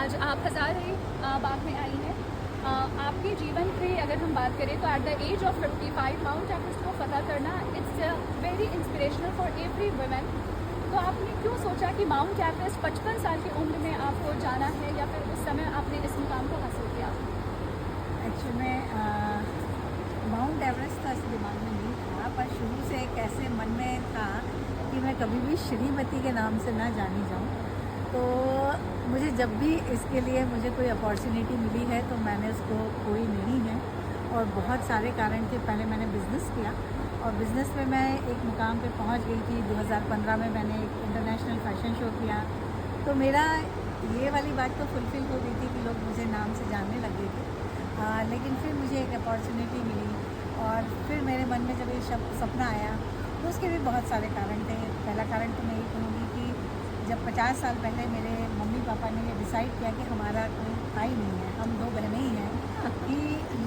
आज आप हज़ारीबाग में आई हैं। आपके जीवन की अगर हम बात करें तो at the age of 55 Mount Everest को फ़तह करना it's very inspirational for every women. तो आपने क्यों सोचा कि माउंट एवरेस्ट 55 साल की उम्र में आपको जाना है, या फिर उस समय आपने इस मुकाम को हासिल किया? एक्चुअली में माउंट एवरेस्ट तो ऐसे दिमाग में नहीं था, पर शुरू से एक ऐसे मन में था कि मैं कभी भी श्रीमती के नाम से ना जानी जाऊँ। तो मुझे जब भी इसके लिए मुझे कोई अपॉर्चुनिटी मिली है तो मैंने उसको खोई नहीं है। और बहुत सारे कारण थे। पहले मैंने बिज़नेस किया और बिज़नेस में मैं एक मुकाम पे पहुंच गई थी। 2015 में मैंने एक इंटरनेशनल फ़ैशन शो किया, तो मेरा ये वाली बात तो फुलफ़िल हो गई थी कि लोग मुझे नाम से जानने लग गए थे। लेकिन फिर मुझे एक अपॉर्चुनिटी मिली और फिर मेरे मन में जब ये सपना आया तो उसके भी बहुत सारे कारण थे। पहला कारण तो मैं ये कहूँगी कि जब 50 साल पहले मेरे मम्मी पापा ने ये डिसाइड किया कि हमारा कोई भाई नहीं है, हम दो बहनें ही हैं, कि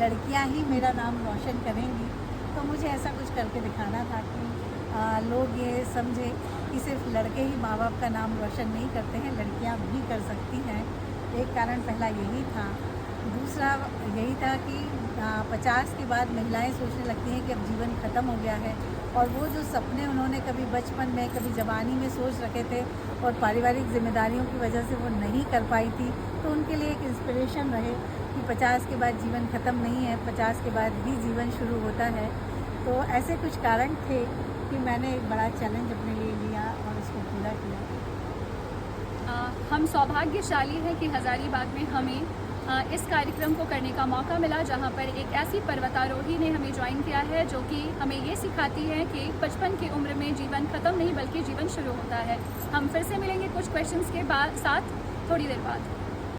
लड़कियां ही मेरा नाम रोशन करेंगी, तो मुझे ऐसा कुछ करके दिखाना था कि लोग ये समझे कि सिर्फ लड़के ही माँ बाप का नाम रोशन नहीं करते हैं, लड़कियां भी कर सकती हैं। एक कारण पहला यही था। दूसरा यही था कि 50 के बाद महिलाएं सोचने लगती हैं कि अब जीवन ख़त्म हो गया है, और वो जो सपने उन्होंने कभी बचपन में कभी जवानी में सोच रखे थे और पारिवारिक जिम्मेदारियों की वजह से वो नहीं कर पाई थी, तो उनके लिए एक इंस्पिरेशन रहे कि 50 के बाद जीवन ख़त्म नहीं है, 50 के बाद ही जीवन शुरू होता है। तो ऐसे कुछ कारण थे कि मैंने एक बड़ा चैलेंज अपने लिए लिया और उसको पूरा किया। हम सौभाग्यशाली हैं कि हज़ारीबाग में हमें इस कार्यक्रम को करने का मौका मिला, जहां पर एक ऐसी पर्वतारोही ने हमें ज्वाइन किया है जो कि हमें ये सिखाती है कि 55 की उम्र में जीवन ख़त्म नहीं बल्कि जीवन शुरू होता है। हम फिर से मिलेंगे कुछ क्वेश्चंस के साथ थोड़ी देर बाद।